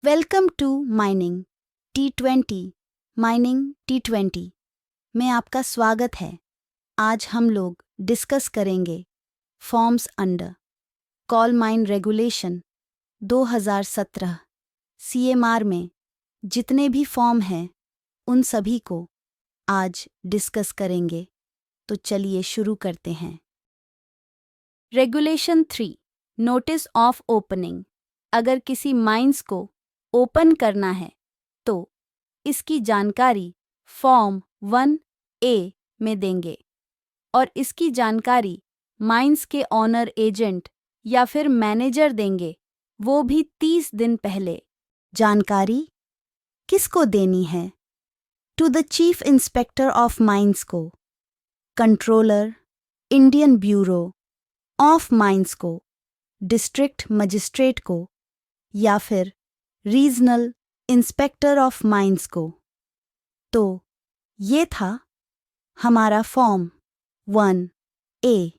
Welcome to mining T20 mining T20 में आपका स्वागत है। आज हम लोग डिस्कस करेंगे forms under call mine regulation 2017 CMR में जितने भी फॉर्म हैं उन सभी को आज डिस्कस करेंगे। तो चलिए शुरू करते हैं। Regulation 3 notice of opening. अगर किसी माइंस को ओपन करना है तो इसकी जानकारी फॉर्म 1A में देंगे और इसकी जानकारी माइंस के ऑनर एजेंट या फिर मैनेजर देंगे, वो भी 30 दिन पहले। जानकारी किसको देनी है? To the chief inspector of mines को, controller Indian bureau of mines को, डिस्ट्रिक्ट मजिस्ट्रेट को या फिर रीजनल इंस्पेक्टर ऑफ माइंस को। तो ये था हमारा form 1A।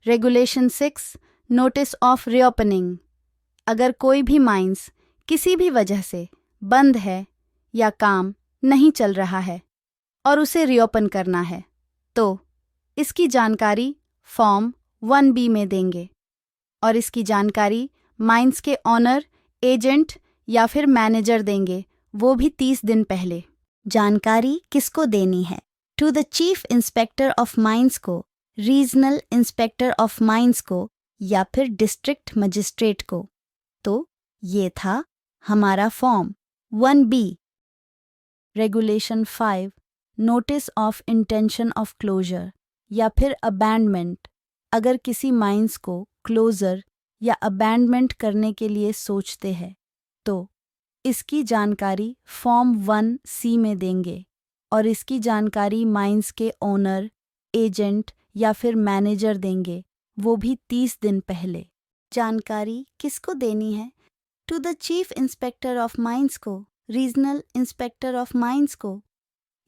Regulation 6 notice of reopening. अगर कोई भी माइंस किसी भी वजह से बंद है या काम नहीं चल रहा है और उसे रीओपन करना है तो इसकी जानकारी फॉर्म 1B में देंगे और इसकी जानकारी माइंस के ऑनर एजेंट या फिर मैनेजर देंगे, वो भी 30 दिन पहले। जानकारी किसको देनी है? To the chief inspector of mines को, रीजनल इंस्पेक्टर ऑफ माइंस को या फिर डिस्ट्रिक्ट मजिस्ट्रेट को। तो ये था हमारा form 1B। Regulation 5 notice of intention of closure या फिर अबैंडमेंट। अगर किसी माइंस को क्लोजर या अबैंडमेंट करने के लिए सोचते हैं तो इसकी जानकारी फॉर्म 1C में देंगे और इसकी जानकारी माइंस के ओनर एजेंट या फिर मैनेजर देंगे, वो भी 30 दिन पहले। जानकारी किसको देनी है? To the chief inspector of mines को, रीजनल इंस्पेक्टर ऑफ माइंस को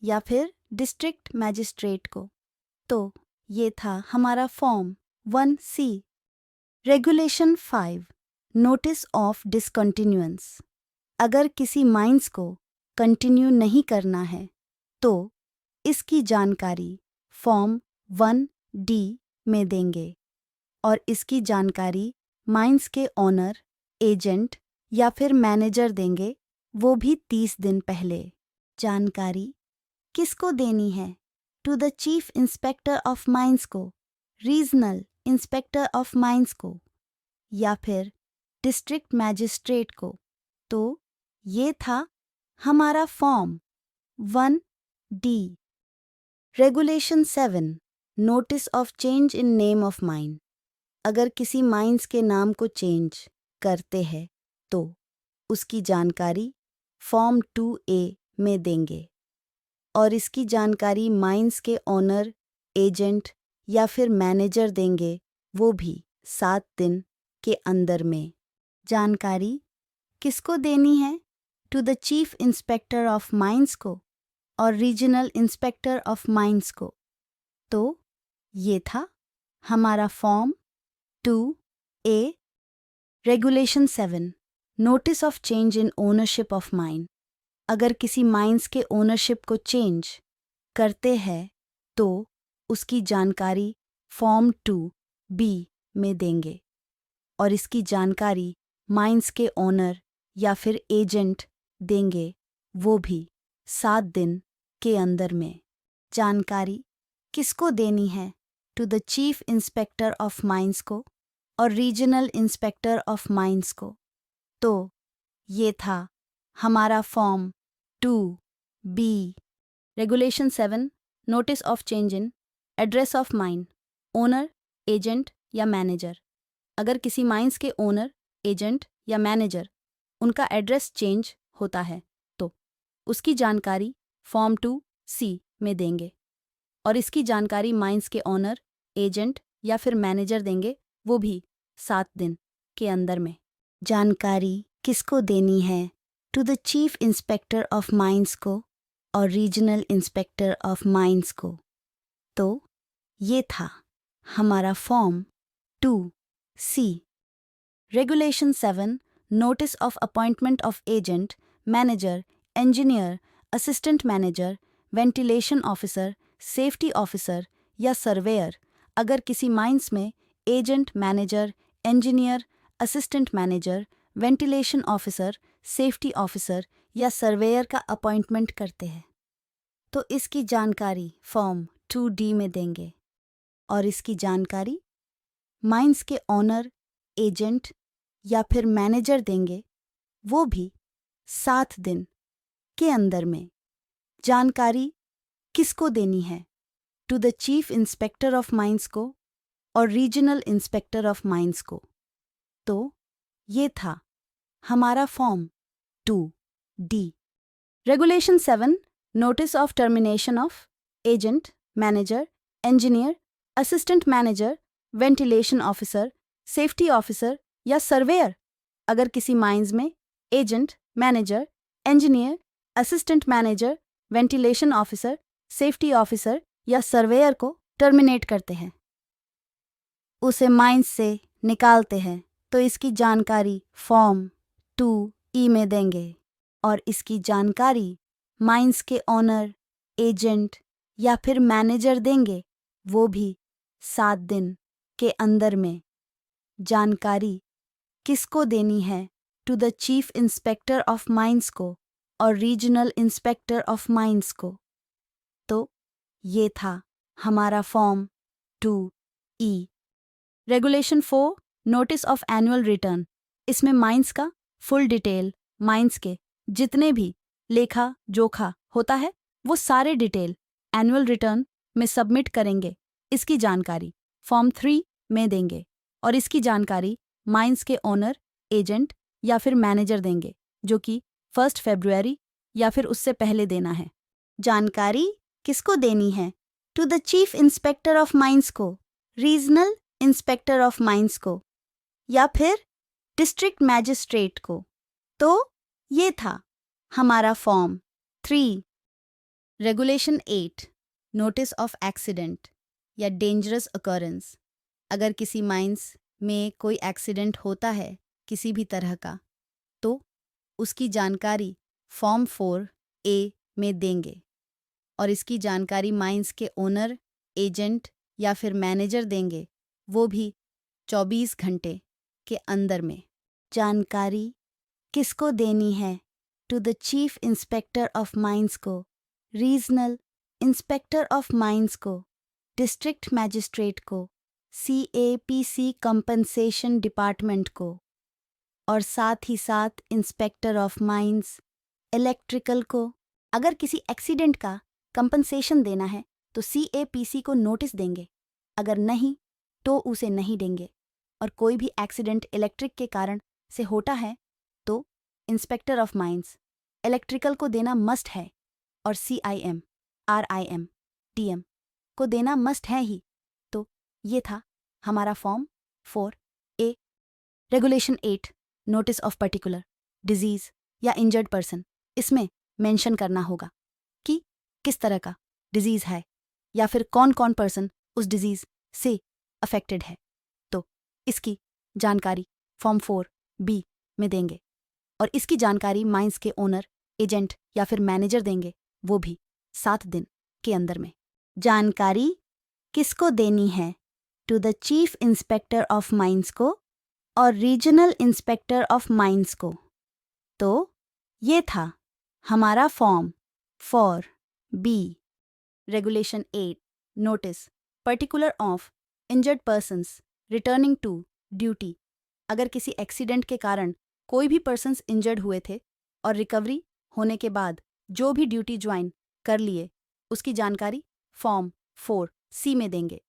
या फिर डिस्ट्रिक्ट मैजिस्ट्रेट को। तो ये था हमारा form 1C। Regulation 5 notice of discontinuance. अगर किसी माइंस को कंटिन्यू नहीं करना है तो इसकी जानकारी फॉर्म 1D में देंगे और इसकी जानकारी माइंस के ऑनर एजेंट या फिर मैनेजर देंगे, वो भी 30 दिन पहले। जानकारी किसको देनी है? To the chief inspector of mines को, रीजनल इंस्पेक्टर ऑफ माइंस को या फिर डिस्ट्रिक्ट मैजिस्ट्रेट को। तो ये था हमारा form 1D। Regulation 7 notice of change in name of mine. अगर किसी माइंस के नाम को चेंज करते हैं तो उसकी जानकारी फॉर्म 2A में देंगे और इसकी जानकारी माइंस के ऑनर एजेंट या फिर मैनेजर देंगे, वो भी 7 दिन के अंदर में। जानकारी किसको देनी है? To the chief inspector of mines को और रीजनल इंस्पेक्टर ऑफ माइंस को। तो ये था हमारा form 2A। Regulation 7 notice of change in ownership of mine. अगर किसी माइंस के ओनरशिप को चेंज करते हैं तो उसकी जानकारी फॉर्म 2B में देंगे और इसकी जानकारी माइंस के ओनर या फिर एजेंट देंगे, वो भी 7 दिन के अंदर में। जानकारी किसको देनी है? To the chief inspector of mines को और रीजनल इंस्पेक्टर ऑफ माइंस को। तो ये था हमारा form 2B। Regulation 7 notice of change in address of mine, owner agent या मैनेजर। अगर किसी माइंस के ओनर एजेंट या मैनेजर उनका एड्रेस चेंज होता है तो उसकी जानकारी फॉर्म 2C में देंगे और इसकी जानकारी माइंस के ऑनर एजेंट या फिर मैनेजर देंगे, वो भी 7 दिन के अंदर में। जानकारी किसको देनी है? To the chief inspector of mines को और रीजनल इंस्पेक्टर ऑफ माइंस को। तो ये था हमारा form 2C। Regulation 7 notice of appointment of agent, manager, engineer, assistant manager, ventilation officer, safety officer या सर्वेयर अगर किसी माइंस में agent, manager, engineer, assistant manager, ventilation officer, safety officer या सर्वेयर का अपॉइंटमेंट करते हैं तो इसकी जानकारी फॉर्म 2D में देंगे और इसकी जानकारी माइंस के ऑनर, एजेंट या फिर मैनेजर देंगे, वो भी 7 दिन के अंदर में। जानकारी किसको देनी है? To the chief inspector of mines को और रीजनल इंस्पेक्टर ऑफ माइंस को। तो ये था हमारा form 2D। Regulation 7 notice of termination of agent, manager, engineer, assistant manager, ventilation officer, safety officer या सर्वेयर अगर किसी माइंस में agent, manager, engineer, assistant manager, ventilation officer, safety officer या सर्वेयर को टर्मिनेट करते हैं, उसे माइंस से निकालते हैं तो इसकी जानकारी फॉर्म 2E में देंगे और इसकी जानकारी माइंस के ऑनर, एजेंट या फिर मैनेजर देंगे, वो भी 7 दिन के अंदर में। जानकारी किसको देनी है? To the chief inspector of mines को और रीजनल इंस्पेक्टर ऑफ माइंस को। तो ये था हमारा form 2E। Regulation 4 notice of annual return. इसमें माइंस का फुल डिटेल, माइंस के जितने भी लेखा जोखा होता है वो सारे डिटेल एनुअल रिटर्न में सबमिट करेंगे। इसकी जानकारी फॉर्म 3 में देंगे और इसकी जानकारी माइंस के ओनर, एजेंट या फिर मैनेजर देंगे, जो कि 1 फरवरी या फिर उससे पहले देना है। जानकारी किसको देनी है? To the chief inspector of mines को, रीजनल इंस्पेक्टर ऑफ माइंस को या फिर डिस्ट्रिक्ट मैजिस्ट्रेट को। तो ये था हमारा form 3। Regulation 8 notice of accident या डेंजरस अकरेंस। अगर किसी माइंस में कोई एक्सीडेंट होता है किसी भी तरह का तो उसकी जानकारी फॉर्म 4A में देंगे और इसकी जानकारी माइंस के ओनर, एजेंट या फिर मैनेजर देंगे, वो भी 24 घंटे के अंदर में। जानकारी किसको देनी है? To the chief inspector of mines को, रीजनल इंस्पेक्टर ऑफ माइंस को, डिस्ट्रिक्ट मैजिस्ट्रेट को, CAPC कंपनसेशन डिपार्टमेंट को और साथ ही साथ इंस्पेक्टर ऑफ माइंस, इलेक्ट्रिकल को। अगर किसी एक्सीडेंट का कंपनसेशन देना है तो CAPC को नोटिस देंगे, अगर नहीं तो उसे नहीं देंगे। और कोई भी एक्सीडेंट इलेक्ट्रिक के कारण से होता है तो इंस्पेक्टर ऑफ माइंस, इलेक्ट्रिकल को देना मस्ट है और CIM, RIM, TM को देना मस्ट है ही। तो ये था हमारा form 4A। Regulation 8 notice of particular disease या इंजर्ड पर्सन। इसमें मेंशन करना होगा कि किस तरह का डिजीज है या फिर कौन कौन पर्सन उस डिजीज से अफेक्टेड है। तो इसकी जानकारी फॉर्म 4B में देंगे और इसकी जानकारी माइंस के ओनर, एजेंट या फिर मैनेजर देंगे, वो भी 7 दिन के अंदर में। जानकारी किसको देनी है? To the chief inspector of mines को और रीजनल इंस्पेक्टर ऑफ माइंस को। तो ये था हमारा form 4B। Regulation 8 notice particular of injured persons returning to duty. अगर किसी एक्सीडेंट के कारण कोई भी पर्सन्स इंजर्ड हुए थे और रिकवरी होने के बाद जो भी ड्यूटी ज्वाइन कर लिए, उसकी जानकारी फॉर्म 4C में देंगे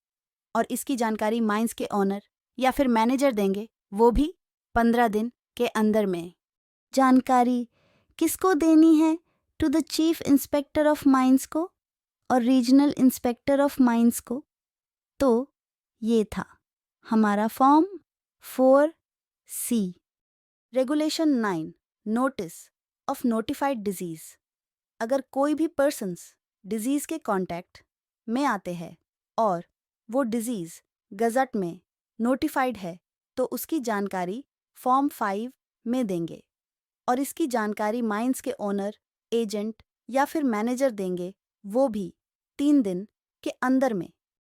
और इसकी जानकारी माइंस के ऑनर या फिर मैनेजर देंगे, वो भी 15 दिन के अंदर में। जानकारी किसको देनी है? To the chief inspector of mines को और रीजनल इंस्पेक्टर ऑफ माइंस को। तो ये था हमारा form 4C। Regulation 9 notice of notified disease. अगर कोई भी पर्सन्स डिजीज के कांटेक्ट में आते हैं और वो डिजीज गजट में नोटिफाइड है तो उसकी जानकारी फॉर्म 5 में देंगे और इसकी जानकारी माइंस के ओनर, एजेंट या फिर मैनेजर देंगे, वो भी 3 दिन के अंदर में।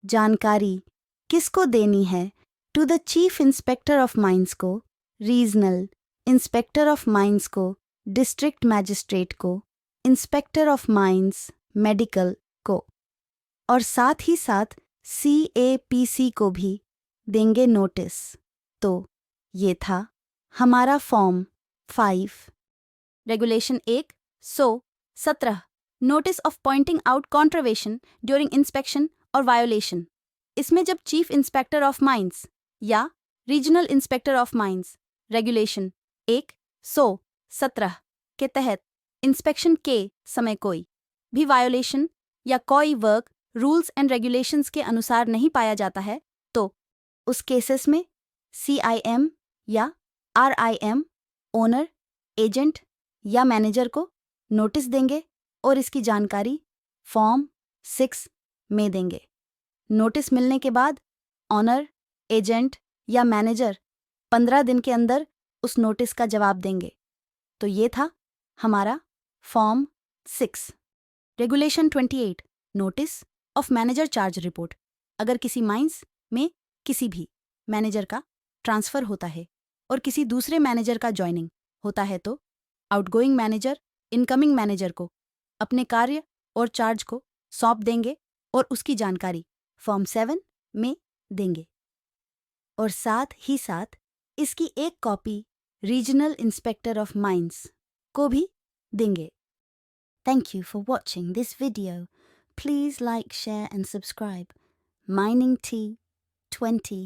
जानकारी किसको देनी है? To the chief inspector of mines को, रीजनल इंस्पेक्टर ऑफ माइंस को, डिस्ट्रिक्ट मैजिस्ट्रेट को, इंस्पेक्टर ऑफ माइंस मेडिकल को, और साथ ही साथ CAPC को भी देंगे नोटिस। तो ये था हमारा form 5। Regulation 117, notice of pointing out contravention during inspection और वायोलेशन। इसमें जब चीफ इंस्पेक्टर ऑफ माइंस या regional inspector of mines regulation 117 के तहत इंस्पेक्शन के समय कोई भी वायोलेशन या कोई वर्क रूल्स एंड रेगुलेशंस के अनुसार नहीं पाया जाता है, तो उस केसेस में CIM या RIM ओनर, एजेंट या मैनेजर को नोटिस देंगे और इसकी जानकारी फॉर्म 6 में देंगे। नोटिस मिलने के बाद ऑनर, एजेंट या मैनेजर 15 दिन के अंदर उस नोटिस का जवाब देंगे। तो ये था हमारा form 6। Regulation 28, notice of manager charge report. अगर किसी माइंस में किसी भी मैनेजर का ट्रांसफ़र होता है और किसी दूसरे मैनेजर का ज्वाइनिंग होता है, तो आउटगोइंग मैनेजर इनकमिंग मैनेजर को अपने कार्य और चार्ज को सौंप देंगे और उसकी जानकारी फॉर्म 7 में देंगे और साथ ही साथ इसकी एक copy regional inspector of mines को भी देंगे। Thank you for watching this video. Please like, share and subscribe. Mining Tea 20